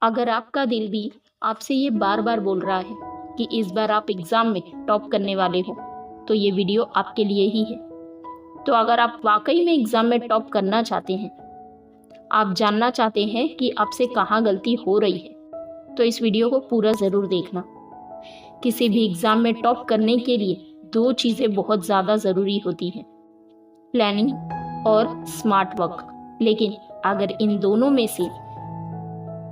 अगर आपका दिल भी आपसे ये बार बार बोल रहा है कि इस बार आप एग्ज़ाम में टॉप करने वाले हो, तो ये वीडियो आपके लिए ही है। तो अगर आप वाकई में एग्ज़ाम में टॉप करना चाहते हैं, आप जानना चाहते हैं कि आपसे कहाँ गलती हो रही है, तो इस वीडियो को पूरा ज़रूर देखना। किसी भी एग्ज़ाम में टॉप करने के लिए दो चीज़ें बहुत ज़्यादा ज़रूरी होती हैं, प्लानिंग और स्मार्ट वर्क। लेकिन अगर इन दोनों में से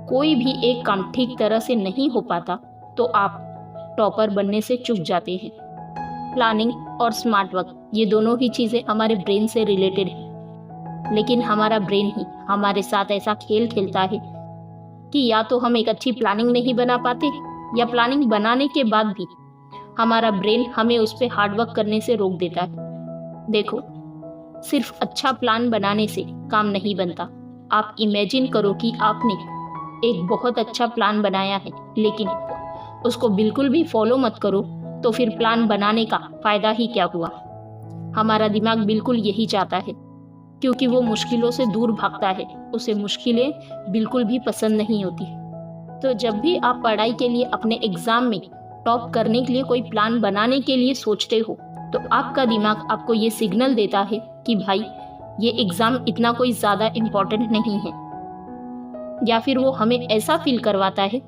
कोई भी एक काम ठीक तरह से नहीं हो पाता तो आप टॉपर बनने से चूक जाते हैं। प्लानिंग और स्मार्ट वर्क, ये दोनों ही चीज़ें हमारे ब्रेन से रिलेटेड हैं, लेकिन हमारा ब्रेन ही हमारे साथ ऐसा खेल खेलता है कि या तो हम एक अच्छी प्लानिंग नहीं बना पाते, या प्लानिंग बनाने के बाद भी हमारा ब्रेन हमें उस पर हार्डवर्क करने से रोक देता है। देखो, सिर्फ अच्छा प्लान बनाने से काम नहीं बनता। आप इमेजिन करो कि आपने एक बहुत अच्छा प्लान बनाया है, लेकिन उसको बिल्कुल भी फॉलो मत करो, तो फिर प्लान बनाने का फ़ायदा ही क्या हुआ। हमारा दिमाग बिल्कुल यही चाहता है, क्योंकि वो मुश्किलों से दूर भागता है, उसे मुश्किलें बिल्कुल भी पसंद नहीं होती। तो जब भी आप पढ़ाई के लिए अपने एग्ज़ाम में टॉप करने के लिए कोई प्लान बनाने के लिए सोचते हो, तो आपका दिमाग आपको ये सिग्नल देता है कि भाई, ये एग्ज़ाम इतना कोई ज़्यादा इम्पोर्टेंट नहीं है। या फिर वो हमें ऐसा फील करवाता है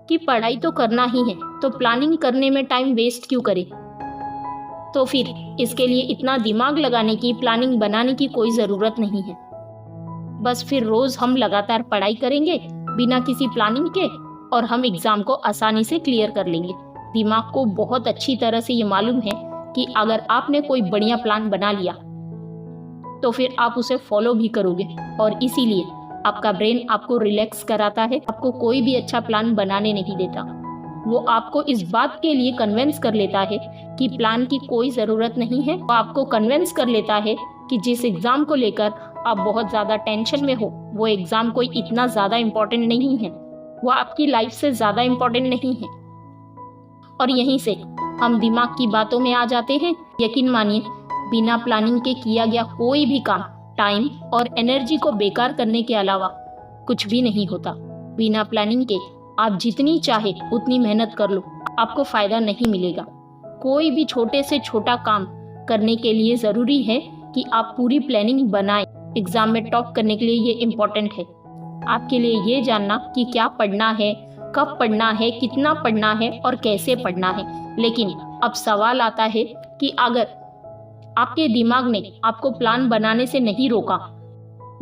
कि पढ़ाई तो करना ही है, तो प्लानिंग करने में टाइम वेस्ट क्यों करें। तो फिर इसके लिए इतना दिमाग लगाने की, प्लानिंग बनाने की कोई ज़रूरत नहीं है। बस फिर रोज़ हम लगातार पढ़ाई करेंगे बिना किसी प्लानिंग के, और हम एग्ज़ाम को आसानी से क्लियर कर लेंगे। दिमाग को बहुत अच्छी तरह से ये मालूम है कि अगर आपने कोई बढ़िया प्लान बना लिया तो फिर आप उसे फॉलो भी करोगे, और इसीलिए आपका ब्रेन आपको रिलैक्स कराता है, आपको कोई भी अच्छा प्लान बनाने नहीं देता। वो आपको इस बात के लिए कन्विंस कर लेता है कि प्लान की कोई ज़रूरत नहीं है। वो आपको कन्विंस कर लेता है कि जिस एग्ज़ाम को लेकर आप बहुत ज़्यादा टेंशन में हो, वो एग्ज़ाम कोई इतना ज़्यादा इम्पोर्टेंट नहीं है, वो आपकी लाइफ से ज़्यादा इम्पोर्टेंट नहीं है। और यहीं से हम दिमाग की बातों में आ जाते हैं। यकीन मानिए, बिना प्लानिंग के किया गया कोई भी काम टाइम और एनर्जी को बेकार करने के अलावा कुछ भी नहीं होता। बिना प्लानिंग के आप जितनी चाहे उतनी मेहनत कर लो, आपको फ़ायदा नहीं मिलेगा। कोई भी छोटे से छोटा काम करने के लिए ज़रूरी है कि आप पूरी प्लानिंग बनाएं। एग्ज़ाम में टॉप करने के लिए ये इम्पोर्टेंट है। आपके लिए ये जानना कि क्या पढ़ना है, कब पढ़ना है, कितना पढ़ना है और कैसे पढ़ना है। लेकिन अब सवाल आता है कि अगर आपके दिमाग ने आपको प्लान बनाने से नहीं रोका,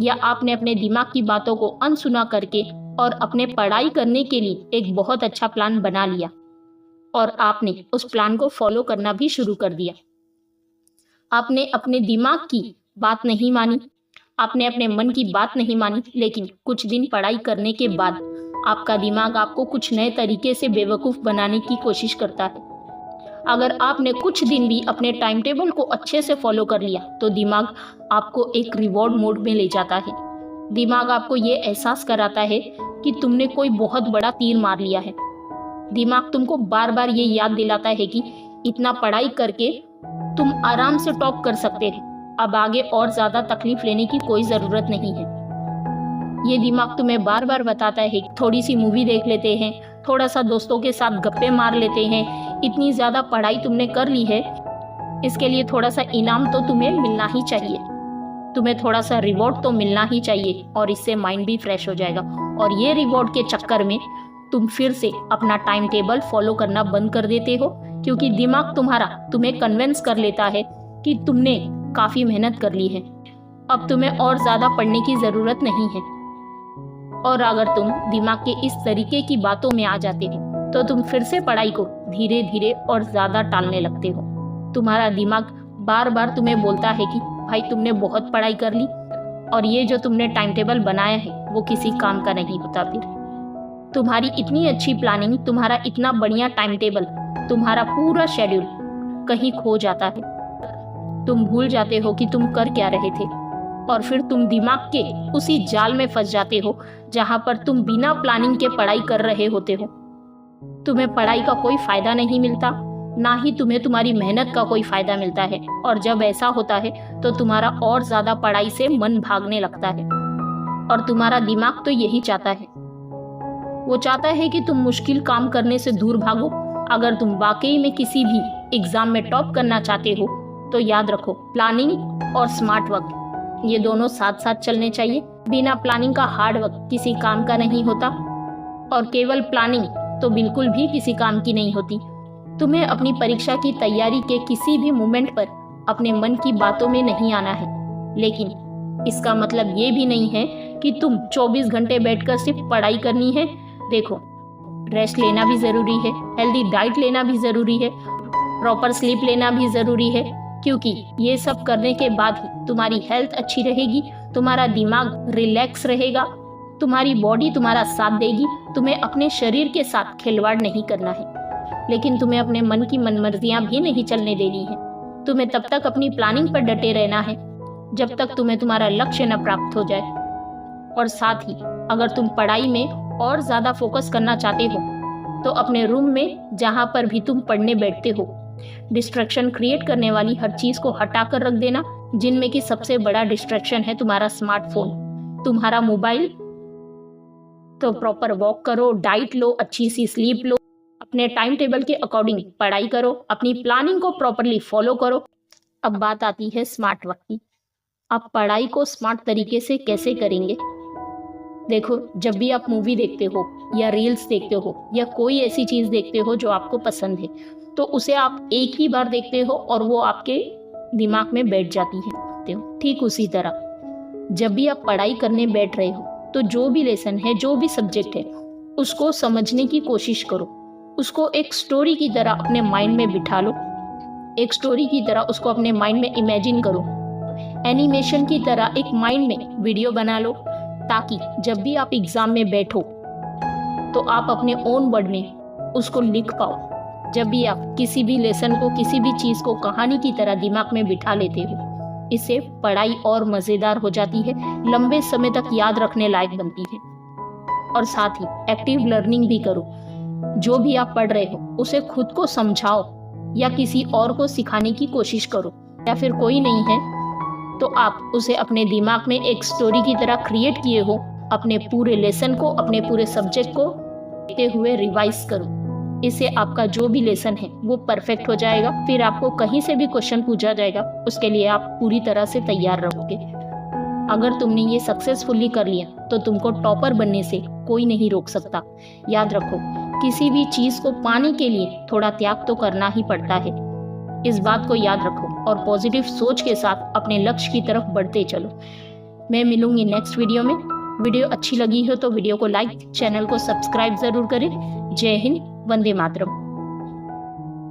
या आपने अपने दिमाग की बातों को अनसुना करके और अपने पढ़ाई करने के लिए एक बहुत अच्छा प्लान बना लिया, और आपने उस प्लान को फॉलो करना भी शुरू कर दिया। आपने अपने दिमाग की बात नहीं मानी, आपने अपने मन की बात नहीं मानी, लेकिन कुछ दिन पढ़ाई करने के बाद आपका दिमाग आपको कुछ नए तरीके से बेवकूफ़ बनाने की कोशिश करता है। अगर आपने कुछ दिन भी अपने टाइम टेबल को अच्छे से फॉलो कर लिया, तो दिमाग आपको एक रिवॉर्ड मोड में ले जाता है। दिमाग आपको ये एहसास कराता है कि तुमने कोई बहुत बड़ा तीर मार लिया है। दिमाग तुमको बार बार ये याद दिलाता है कि इतना पढ़ाई करके तुम आराम से टॉप कर सकते हो, अब आगे और ज़्यादा तकलीफ लेने की कोई ज़रूरत नहीं है। ये दिमाग तुम्हें बार बार बताता है, थोड़ी सी मूवी देख लेते हैं, थोड़ा सा दोस्तों के साथ गप्पे मार लेते हैं, इतनी ज़्यादा पढ़ाई तुमने कर ली है, इसके लिए थोड़ा सा इनाम तो तुम्हें मिलना ही चाहिए, तुम्हें थोड़ा सा रिवॉर्ड तो मिलना ही चाहिए, और इससे माइंड भी फ्रेश हो जाएगा। और ये रिवॉर्ड के चक्कर में तुम फिर से अपना टाइम टेबल फॉलो करना बंद कर देते हो, क्योंकि दिमाग तुम्हारा तुम्हें कन्विंस कर लेता है कि तुमने काफ़ी मेहनत कर ली है, अब तुम्हें और ज़्यादा पढ़ने की ज़रूरत नहीं है। और अगर तुम दिमाग के इस तरीके की बातों में आ जाते हो, तो तुम फिर से पढ़ाई को धीरे धीरे और ज़्यादा टालने लगते हो। तुम्हारा दिमाग बार बार तुम्हें बोलता है कि भाई, तुमने बहुत पढ़ाई कर ली, और ये जो तुमने टाइम टेबल बनाया है वो किसी काम का नहीं होता। फिर तुम्हारी इतनी अच्छी प्लानिंग, तुम्हारा इतना बढ़िया टाइम टेबल, तुम्हारा पूरा शेड्यूल कहीं खो जाता है। तुम भूल जाते हो कि तुम कर क्या रहे थे, और फिर तुम दिमाग के उसी जाल में फंस जाते हो जहाँ पर तुम बिना प्लानिंग के पढ़ाई कर रहे होते हो। तुम्हें पढ़ाई का कोई फ़ायदा नहीं मिलता, ना ही तुम्हें तुम्हारी मेहनत का कोई फ़ायदा मिलता है। और जब ऐसा होता है तो तुम्हारा और ज़्यादा पढ़ाई से मन भागने लगता है, और तुम्हारा दिमाग तो यही चाहता है वो चाहता है कि तुम मुश्किल काम करने से दूर भागो। अगर तुम वाकई में किसी भी एग्जाम में टॉप करना चाहते हो तो याद रखो, प्लानिंग और स्मार्ट वर्क ये दोनों साथ साथ चलने चाहिए। बिना प्लानिंग का हार्ड वर्क किसी काम का नहीं होता, और केवल प्लानिंग तो बिल्कुल भी किसी काम की नहीं होती। तुम्हें अपनी परीक्षा की तैयारी के किसी भी मोमेंट पर अपने मन की बातों में नहीं आना है, लेकिन इसका मतलब ये भी नहीं है कि तुम 24 घंटे बैठकर सिर्फ पढ़ाई करनी है। देखो, रेस्ट लेना भी ज़रूरी है, हेल्दी डाइट लेना भी ज़रूरी है, प्रॉपर स्लीप लेना भी ज़रूरी है, क्योंकि ये सब करने के बाद ही तुम्हारी हेल्थ अच्छी रहेगी, तुम्हारा दिमाग रिलैक्स रहेगा, तुम्हारी बॉडी तुम्हारा साथ देगी। तुम्हें अपने शरीर के साथ खिलवाड़ नहीं करना है, लेकिन तुम्हें अपने मन की मनमर्जियाँ भी नहीं चलने देनी है। तुम्हें तब तक अपनी प्लानिंग पर डटे रहना है जब तक तुम्हें तुम्हारा लक्ष्य न प्राप्त हो जाए। और साथ ही अगर तुम पढ़ाई में और ज़्यादा फोकस करना चाहते हो तो अपने रूम में जहाँ पर भी तुम पढ़ने बैठते हो, डिस्ट्रैक्शन क्रिएट करने वाली हर चीज़ को हटा कर रख देना, जिनमें कि सबसे बड़ा डिस्ट्रैक्शन है तुम्हारा स्मार्टफोन, तुम्हारा मोबाइल। तो प्रॉपर वॉक करो, डाइट लो, अच्छी सी स्लीप लो, अपने टाइम टेबल के अकॉर्डिंग पढ़ाई करो, अपनी प्लानिंग को प्रॉपरली फॉलो करो। अब बात आती है स्मार्ट वर्क की। आप पढ़ाई को स्मार्ट तरीके से कैसे करेंगे? देखो, जब भी आप मूवी देखते हो या रील्स देखते हो या कोई ऐसी चीज़ देखते हो जो आपको पसंद है, तो उसे आप एक ही बार देखते हो और वो आपके दिमाग में बैठ जाती है। ठीक उसी तरह जब भी आप पढ़ाई करने बैठ रहे हो तो जो भी लेसन है, जो भी सब्जेक्ट है, उसको समझने की कोशिश करो। उसको एक स्टोरी की तरह अपने माइंड में बिठा लो, एक स्टोरी की तरह उसको अपने माइंड में इमेजिन करो, एनिमेशन की तरह एक माइंड में वीडियो बना लो, ताकि जब भी आप एग्ज़ाम में बैठो तो आप अपने ओन वर्ड में उसको लिख पाओ। जब भी आप किसी भी लेसन को, किसी भी चीज़ को कहानी की तरह दिमाग में बिठा लेते हो, इससे पढ़ाई और मज़ेदार हो जाती है, लंबे समय तक याद रखने लायक बनती है। और साथ ही एक्टिव लर्निंग भी करो। जो भी आप पढ़ रहे हो उसे खुद को समझाओ या किसी और को सिखाने की कोशिश करो, या फिर कोई नहीं है तो आप उसे अपने दिमाग में एक स्टोरी की तरह क्रिएट किए हो, अपने पूरे लेसन को, अपने पूरे सब्जेक्ट को देखते हुए रिवाइज करो। इससे आपका जो भी लेसन है वो परफेक्ट हो जाएगा। फिर आपको कहीं से भी क्वेश्चन पूछा जाएगा, उसके लिए आप पूरी तरह से तैयार रहोगे। अगर तुमने ये सक्सेसफुली कर लिया तो तुमको टॉपर बनने से कोई नहीं रोक सकता। याद रखो, किसी भी चीज़ को पाने के लिए थोड़ा त्याग तो करना ही पड़ता है। इस बात को याद रखो और पॉजिटिव सोच के साथ अपने लक्ष्य की तरफ बढ़ते चलो। मैं मिलूंगी नेक्स्ट वीडियो में। वीडियो अच्छी लगी हो तो वीडियो को लाइक, चैनल को सब्सक्राइब ज़रूर करें। जय हिंद, वंदे मातरम।